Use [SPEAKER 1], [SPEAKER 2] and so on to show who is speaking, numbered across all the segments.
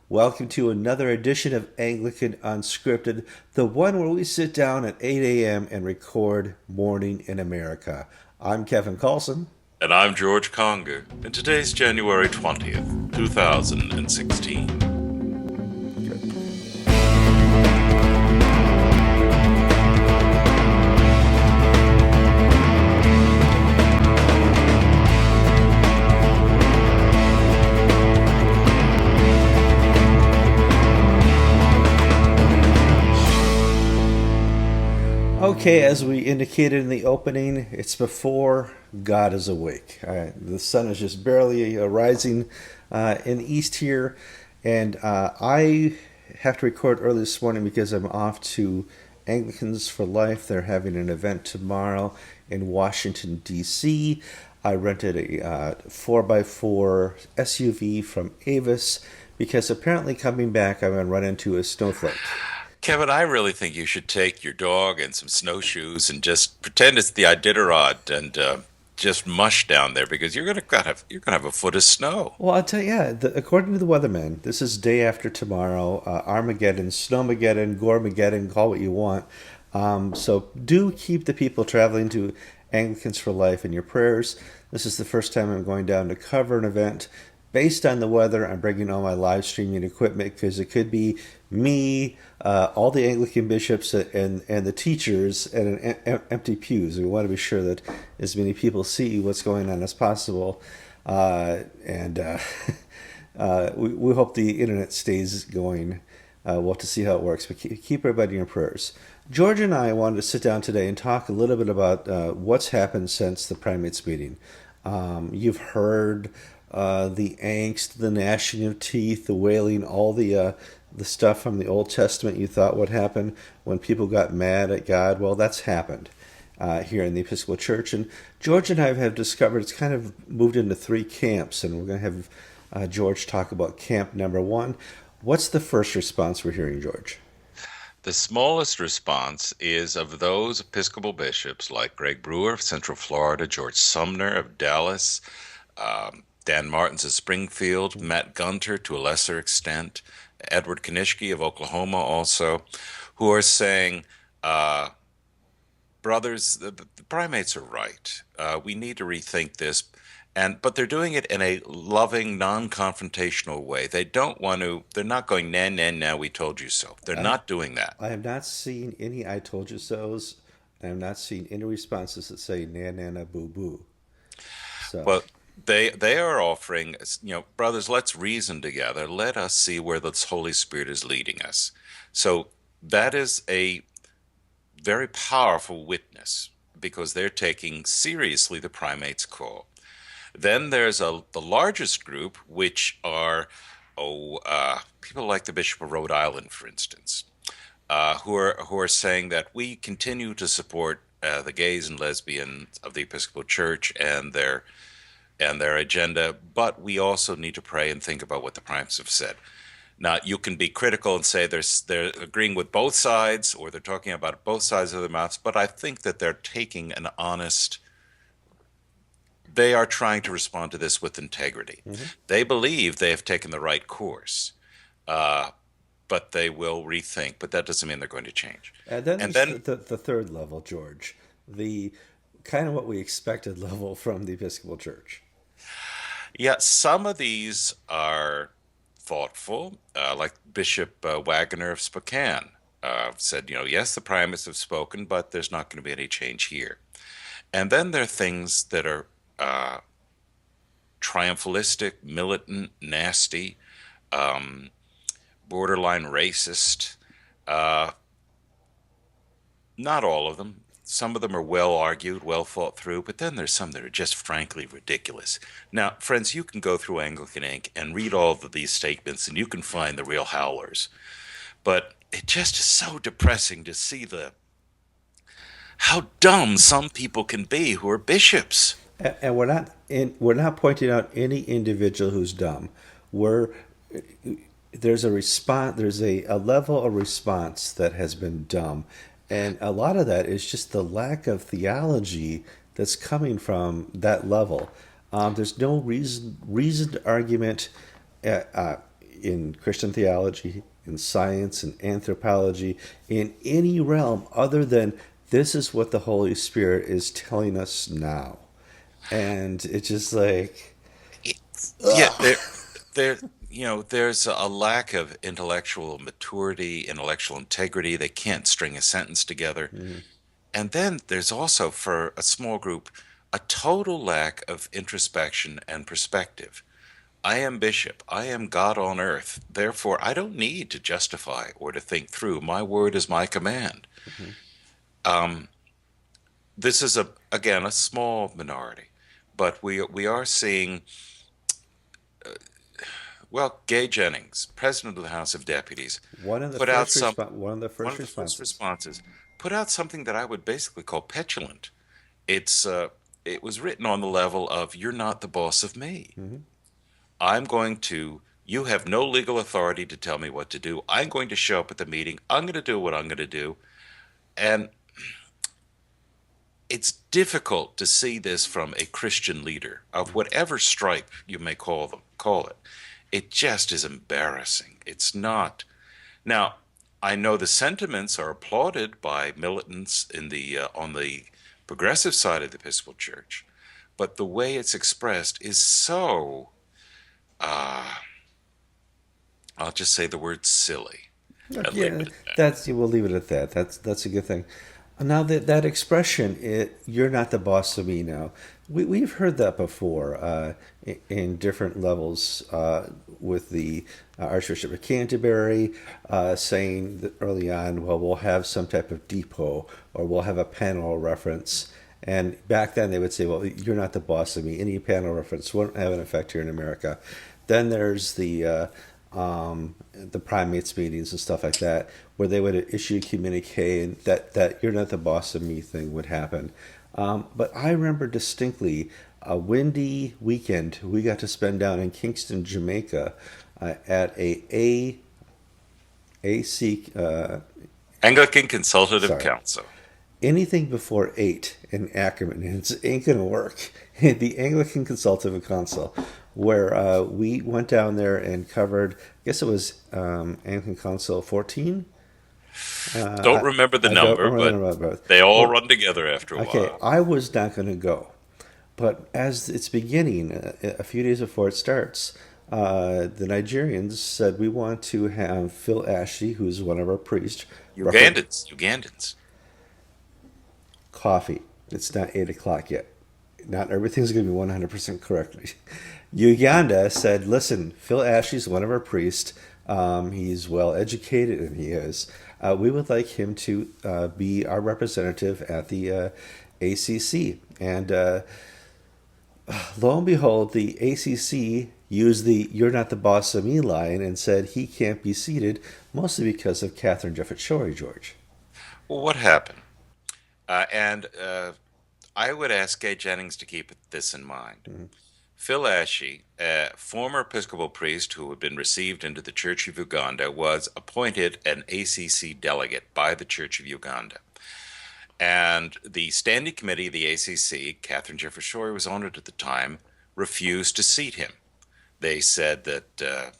[SPEAKER 1] Welcome to another edition of Anglican Unscripted, the one where we sit down at 8 a.m. and record Morning in America. I'm Kevin Carlson.
[SPEAKER 2] And I'm George Conger, and today's January 20th, 2016.
[SPEAKER 1] Okay, as we indicated in the opening, it's before God is awake. The sun is just barely rising in the east here, and I have to record early this morning because I'm off to Anglicans for Life. They're having an event tomorrow in Washington, D.C. I rented a 4x4 SUV from Avis because apparently coming back I'm going to run into a snowflake.
[SPEAKER 2] Kevin, I really think you should take your dog and some snowshoes and just pretend it's the Iditarod and just mush down there because you're gonna have a foot of snow.
[SPEAKER 1] Well, I'll tell you, yeah, according to the weatherman, this is day after tomorrow, Armageddon, Snowmageddon, Goremageddon, call what you want. So do keep the people traveling to Anglicans for Life in your prayers. This is the first time I'm going down to cover an event. Based on the weather, I'm bringing all my live streaming equipment because it could be me, all the Anglican bishops, and the teachers, and empty pews. We want to be sure that as many people see what's going on as possible. And we hope the internet stays going. We'll have to see how it works, but keep everybody in your prayers. George and I wanted to sit down today and talk a little bit about what's happened since the primates meeting. You've heard the angst, the gnashing of teeth, the wailing, all the stuff from the Old Testament you thought would happen when people got mad at God. Well, that's happened here in the Episcopal Church. And George and I have discovered it's kind of moved into three camps, and we're going to have George talk about camp number one. What's the first response we're hearing, George?
[SPEAKER 2] The smallest response is of those Episcopal bishops like Greg Brewer of Central Florida, George Sumner of Dallas, Dan Martins of Springfield, Matt Gunter to a lesser extent, Edward Kanischke of Oklahoma also, who are saying, brothers, the primates are right. We need to rethink this. But they're doing it in a loving, non-confrontational way. They're not going, nah, nah, nah, we told you so. They're not doing that.
[SPEAKER 1] I have not seen any I told you so's. I have not seen any responses that say na na na boo boo. So
[SPEAKER 2] Well, they are offering, brothers, let's reason together. Let us see where the Holy Spirit is leading us. So that is a very powerful witness because they're taking seriously the primates' call. Then there's the largest group, which are people like the Bishop of Rhode Island, for instance, who are saying that we continue to support the gays and lesbians of the Episcopal Church and their agenda, but we also need to pray and think about what the primates have said. Now, you can be critical and say they're agreeing with both sides, or they're talking about both sides of their mouths, but I think that they're taking an honest. They are trying to respond to this with integrity. Mm-hmm. They believe they have taken the right course, but they will rethink. But that doesn't mean they're going to change.
[SPEAKER 1] And then the third level, George, the kind of what we expected level from the Episcopal Church.
[SPEAKER 2] Yeah, some of these are thoughtful, like Bishop Wagner of Spokane said, yes, the primates have spoken, but there's not going to be any change here. And then there are things that are triumphalistic, militant, nasty, borderline racist. Not all of them. Some of them are well argued, well thought through, but then there's some that are just frankly ridiculous. Now, friends, you can go through Anglican Ink. and read all of these statements, and you can find the real howlers. But it just is so depressing to see how dumb some people can be who are bishops.
[SPEAKER 1] And we're not pointing out any individual who's dumb. There's a level of response that has been dumb, and a lot of that is just the lack of theology that's coming from that level. There's no reasoned argument. in Christian theology, in science, in anthropology, in any realm other than this is what the Holy Spirit is telling us now. And it's just like,
[SPEAKER 2] Yeah,
[SPEAKER 1] ugh.
[SPEAKER 2] there, there's a lack of intellectual maturity, intellectual integrity. They can't string a sentence together.
[SPEAKER 1] Mhm.
[SPEAKER 2] And then there's also, for a small group, a total lack of introspection and perspective. I am bishop. I am God on earth. Therefore, I don't need to justify or to think through. My word is my command.
[SPEAKER 1] Mhm.
[SPEAKER 2] Um, this is again a small minority, but we are seeing. Well, Gay Jennings, president of the House of Deputies,
[SPEAKER 1] One of the
[SPEAKER 2] put out
[SPEAKER 1] first
[SPEAKER 2] some
[SPEAKER 1] one of the
[SPEAKER 2] one
[SPEAKER 1] first
[SPEAKER 2] of the first
[SPEAKER 1] responses.
[SPEAKER 2] responses, put out something that I would basically call petulant. It's it was written on the level of "You're not the boss of me.
[SPEAKER 1] Hmm.
[SPEAKER 2] I'm going to. You have no legal authority to tell me what to do. I'm going to show up at the meeting. I'm going to do what I'm going to do." And it's difficult to see this from a Christian leader of whatever stripe you may call it. It just is embarrassing. It's not. Now, I know the sentiments are applauded by militants in the on the progressive side of the Episcopal Church, but the way it's expressed is so. Uh, I'll just say the word silly
[SPEAKER 1] Look,
[SPEAKER 2] and leave
[SPEAKER 1] yeah,
[SPEAKER 2] it at that.
[SPEAKER 1] that's we'll leave it at that. That's a good thing. Now that expression, you're not the boss of me now. We've heard that before in different levels with the Archbishop of Canterbury saying that early on, well, we'll have some type of depot or we'll have a panel reference. And back then they would say, well, you're not the boss of me. Any panel reference won't have an effect here in America. Then there's the primates meetings and stuff like that, where they would issue a communique and that you're not the boss of me thing would happen. But I remember distinctly a windy weekend we got to spend down in Kingston, Jamaica, at AC.
[SPEAKER 2] Anglican Consultative
[SPEAKER 1] Sorry,
[SPEAKER 2] Council.
[SPEAKER 1] anything before 8 in Ackerman, it ain't gonna work. The Anglican Consultative Council, where we went down there and covered. I guess it was Anglican Council 14.
[SPEAKER 2] Don't
[SPEAKER 1] Uh,
[SPEAKER 2] remember the
[SPEAKER 1] I don't
[SPEAKER 2] number,
[SPEAKER 1] remember
[SPEAKER 2] but
[SPEAKER 1] the number both.
[SPEAKER 2] they all
[SPEAKER 1] Well,
[SPEAKER 2] run together after a
[SPEAKER 1] okay,
[SPEAKER 2] while.
[SPEAKER 1] I was not going to go, but as it's beginning, a few days before it starts, the Nigerians said we want to have Phil Ashley, who's one of our priests,
[SPEAKER 2] Ugandans.
[SPEAKER 1] coffee. It's not 8 o'clock yet. Not everything's going to be 100% correctly. Uganda said, listen, Phil Ashley's one of our priests. He's well educated, and he is. We would like him to be our representative at the ACC. And lo and behold, the ACC used the "You're not the boss of me" line and said he can't be seated, mostly because of Catherine Jefferts Schori, George.
[SPEAKER 2] Well, what happened? And I would ask Gay Jennings to keep this in mind.
[SPEAKER 1] Mm-hmm.
[SPEAKER 2] Phil Ashe, a former Episcopal priest who had been received into the Church of Uganda, was appointed an ACC delegate by the Church of Uganda. And the standing committee of the ACC, Catherine Jefferts Schori was on it at the time, refused to seat him. They said that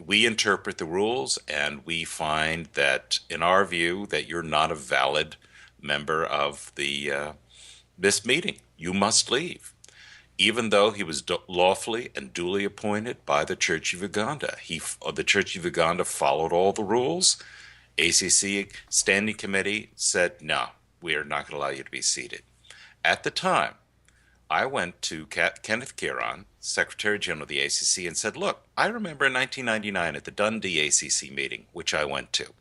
[SPEAKER 2] we interpret the rules and we find that, in our view, that you're not a valid member of the this meeting. You must leave. Even though he was lawfully and duly appointed by the Church of Uganda, the Church of Uganda followed all the rules. ACC Standing Committee said, no, we are not going to allow you to be seated. At the time, I went to Kenneth Kieran, Secretary General of the ACC, and said, look, I remember in 1999 at the Dundee ACC meeting, which I went to.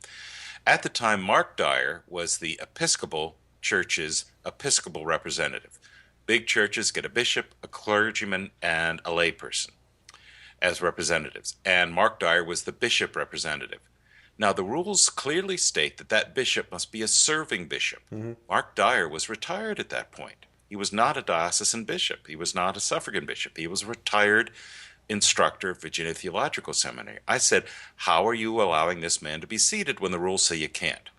[SPEAKER 2] At the time, Mark Dyer was the Episcopal Church's Episcopal representative. Big churches get a bishop, a clergyman, and a layperson as representatives. And Mark Dyer was the bishop representative. Now, the rules clearly state that that bishop must be a serving bishop.
[SPEAKER 1] Mm-hmm.
[SPEAKER 2] Mark Dyer was retired at that point. He was not a diocesan bishop. He was not a suffragan bishop. He was a retired instructor of Virginia Theological Seminary. I said, how are you allowing this man to be seated when the rules say you can't?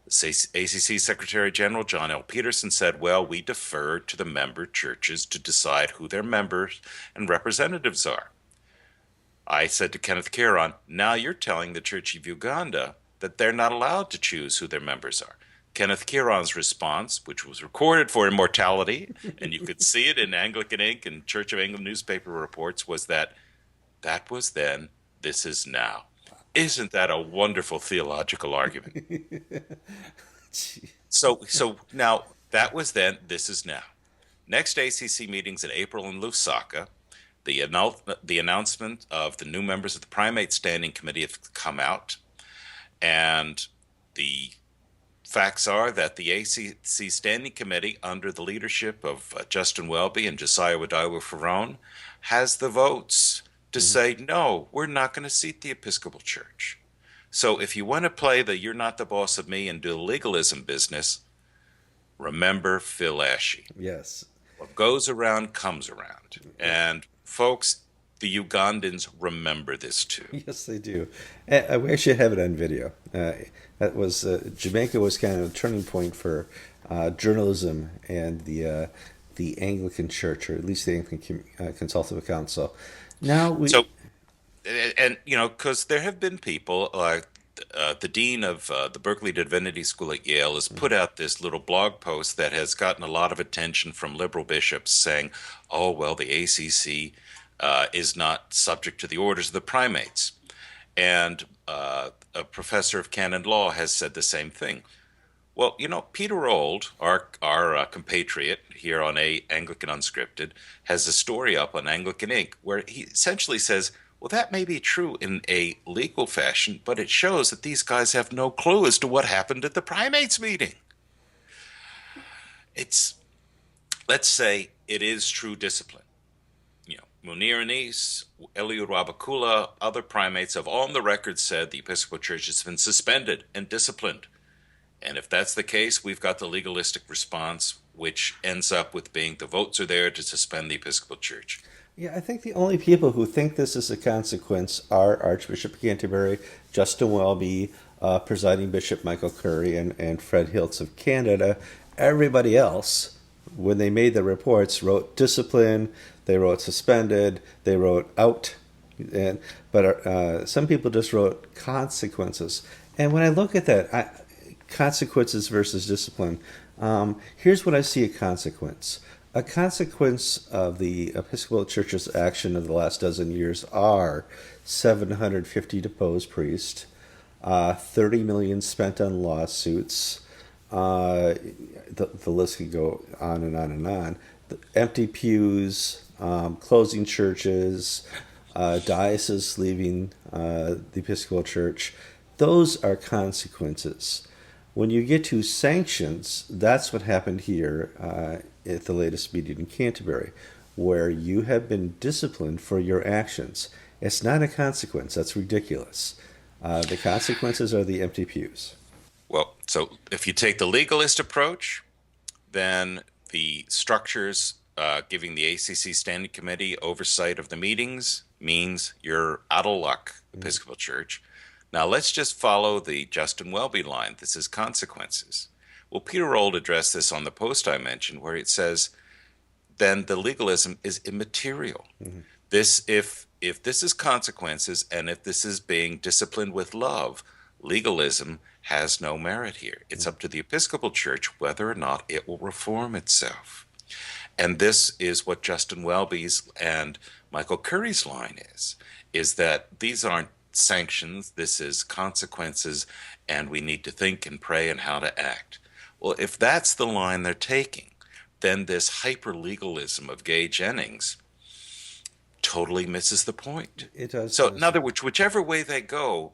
[SPEAKER 2] ACC Secretary General John L. Peterson said, well, we defer to the member churches to decide who their members and representatives are. I said to Kenneth Caron, now you're telling the Church of Uganda that they're not allowed to choose who their members are. Kenneth Caron's response, which was recorded for immortality, and you could see it in Anglican Ink and Church of England newspaper reports, was that was then, this is now. Isn't that a wonderful theological argument? So now that was then, this is now. Next ACC meetings in April in Lusaka, the announcement of the new members of the Primate Standing Committee have come out, and the facts are that the ACC Standing Committee, under the leadership of Justin Welby and Josiah Wadiwa Ferone, has the votes to say, no, we're not going to seat the Episcopal Church. So if you want to play the you're not the boss of me and do the legalism business, remember Phil Ashey.
[SPEAKER 1] Yes.
[SPEAKER 2] What goes around comes around. And folks, the Ugandans remember this too.
[SPEAKER 1] Yes, they do. And we actually have it on video. That was Jamaica was kind of a turning point for journalism and the Anglican Church, or at least the Anglican Consultative Council. Now we.
[SPEAKER 2] So, and because there have been people like the dean of the Berkeley Divinity School at Yale has put out this little blog post that has gotten a lot of attention from liberal bishops saying, oh, well, the ACC is not subject to the orders of the primates. And a professor of canon law has said the same thing. Well, Peter Old, our compatriot here on Anglican Unscripted, has a story up on Anglican Ink where he essentially says, well, that may be true in a legal fashion, but it shows that these guys have no clue as to what happened at the primates meeting. Let's say it is true discipline. Munir Anis, Eliud Wabakula, other primates have all on the record said the Episcopal Church has been suspended and disciplined. And if that's the case, we've got the legalistic response, which ends up with being the votes are there to suspend the Episcopal Church.
[SPEAKER 1] Yeah, I think the only people who think this is a consequence are Archbishop of Canterbury, Justin Welby, presiding Bishop Michael Curry, and Fred Hiltz of Canada. Everybody else, when they made the reports, wrote discipline, they wrote suspended, they wrote out, but some people just wrote consequences. And when I look at that, consequences versus discipline, here's what I see a consequence. A consequence of the Episcopal Church's action of the last dozen years are 750 deposed priests, 30 million spent on lawsuits. The list could go on and on and on. Empty pews, closing churches, dioceses leaving the Episcopal Church. Those are consequences. When you get to sanctions, that's what happened here at the latest meeting in Canterbury, where you have been disciplined for your actions. It's not a consequence. That's ridiculous. The consequences are the empty pews.
[SPEAKER 2] Well, so if you take the legalist approach, then the structures giving the ACC Standing Committee oversight of the meetings means you're out of luck, Episcopal Church. Now let's just follow the Justin Welby line. This is consequences. Well, Peter Old addressed this on the post I mentioned, where it says, then the legalism is immaterial. Mm-hmm. If this is consequences, and if this is being disciplined with love, legalism has no merit here. It's up to the Episcopal Church whether or not it will reform itself. And this is what Justin Welby's and Michael Curry's line is that these aren't sanctions, this is consequences, and we need to think and pray and how to act. Well, if that's the line they're taking, then this hyper-legalism of Gay Jennings totally misses the point.
[SPEAKER 1] It does.
[SPEAKER 2] So, in other words, whichever way they go,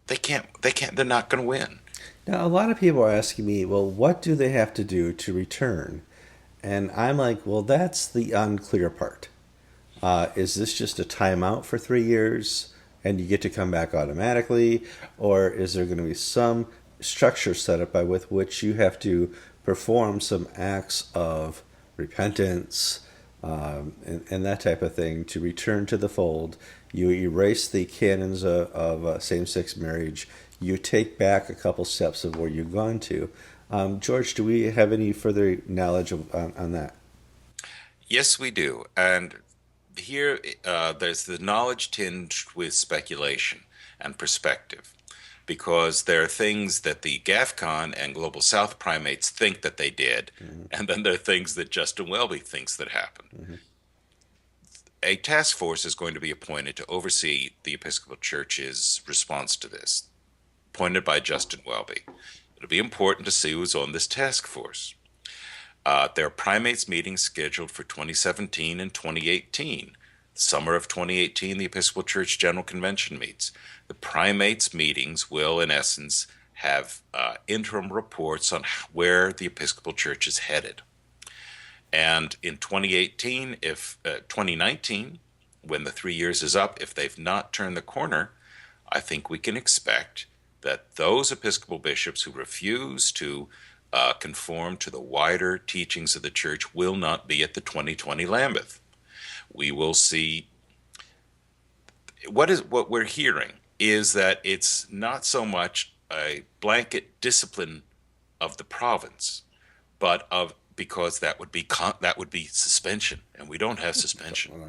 [SPEAKER 2] they're not going to win.
[SPEAKER 1] Now, a lot of people are asking me, well, what do they have to do to return? And I'm like, well, that's the unclear part. Is this just a timeout for 3 years and you get to come back automatically? Or is there going to be some structure set up by with which you have to perform some acts of repentance and that type of thing to return to the fold? You erase the canons of same-sex marriage. You take back a couple steps of where you've gone to. George, do we have any further knowledge on that?
[SPEAKER 2] Yes, we do. And here there's the knowledge tinged with speculation and perspective, because there are things that the GAFCON and Global South primates think that they did, and then there are things that Justin Welby thinks that happened. A task force is going to be appointed to oversee the Episcopal Church's response to this, appointed by Justin Welby. It'll be important to see who's on this task force. There are primates meetings scheduled for 2017 and 2018. Summer of 2018, the Episcopal Church General Convention meets. The primates meetings will, in essence, have interim reports on where the Episcopal Church is headed. And in 2018, if 2019, when the 3 years is up, if they've not turned the corner, I think we can expect that those Episcopal bishops who refuse to conform to the wider teachings of the Church will not be at the 2020 Lambeth. We will see what we're hearing is that it's not so much a blanket discipline of the province, but of because that would be suspension, and we don't have suspension.
[SPEAKER 1] No.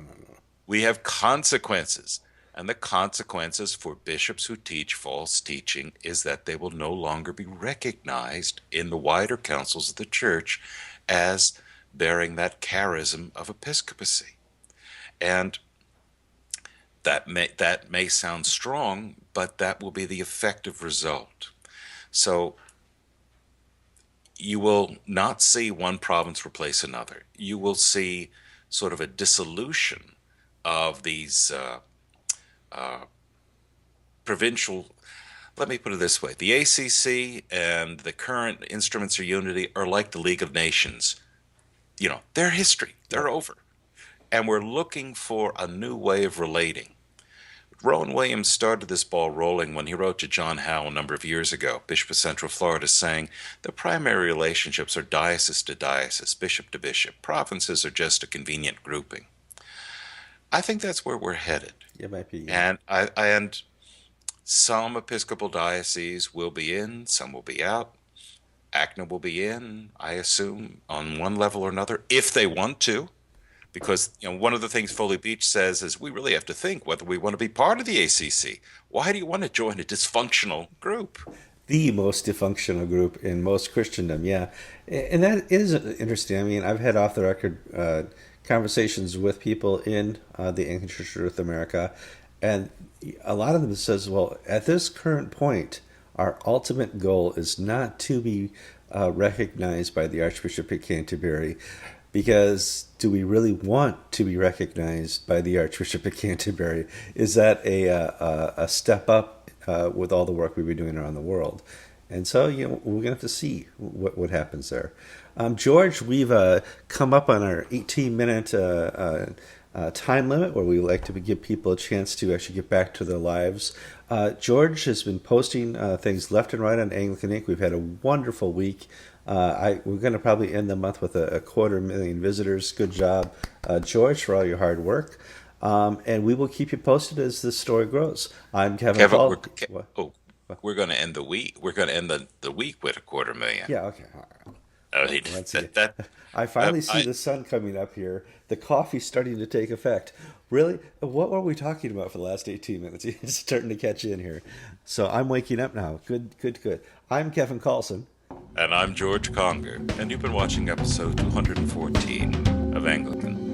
[SPEAKER 2] We have consequences, and the consequences for bishops who teach false teaching is that they will no longer be recognized in the wider councils of the Church as bearing that charism of episcopacy. And that may sound strong, but that will be the effective result. So you will not see one province replace another. You will see sort of a dissolution of these provincial. Let me put it this way. The ACC and the current Instruments of Unity are like the League of Nations. They're history. They're over. And we're looking for a new way of relating. Rowan Williams started this ball rolling when he wrote to John Howe a number of years ago, Bishop of Central Florida, saying the primary relationships are diocese to diocese, bishop to bishop. Provinces are just a convenient grouping. I think that's where we're headed.
[SPEAKER 1] It might be. Yeah.
[SPEAKER 2] And some Episcopal dioceses will be in, some will be out. ACNA will be in, I assume, on one level or another, if they want to. Because one of the things Foley Beach says is we really have to think whether we want to be part of the ACC. Why do you want to join a dysfunctional group?
[SPEAKER 1] The most dysfunctional group in most Christendom, yeah. And that is interesting. I mean, I've had off the record conversations with people in the Anglican Church of North America, and a lot of them says, well, at this current point, our ultimate goal is not to be recognized by the Archbishop of Canterbury, because do we really want to be recognized by the Archbishop of Canterbury? Is that a step up with all the work we've been doing around the world? And so, we're going to have to see what happens there. George, we've come up on our 18-minute time limit where we like to give people a chance to actually get back to their lives. George has been posting things left and right on Anglican Inc. We've had a wonderful week. We're going to probably end the month with a 250,000 visitors. Good job, George, for all your hard work. And we will keep you posted as this story grows. I'm Kevin Paul.
[SPEAKER 2] We're going to end the week. We're going to end the week with 250,000.
[SPEAKER 1] Yeah, okay. All right. Let's see. I finally see the sun coming up here. The coffee's starting to take effect. Really? What were we talking about for the last 18 minutes? It's starting to catch in here. So I'm waking up now. Good. I'm Kevin Carlson.
[SPEAKER 2] And I'm George Conger. And you've been watching episode 214 of Anglican.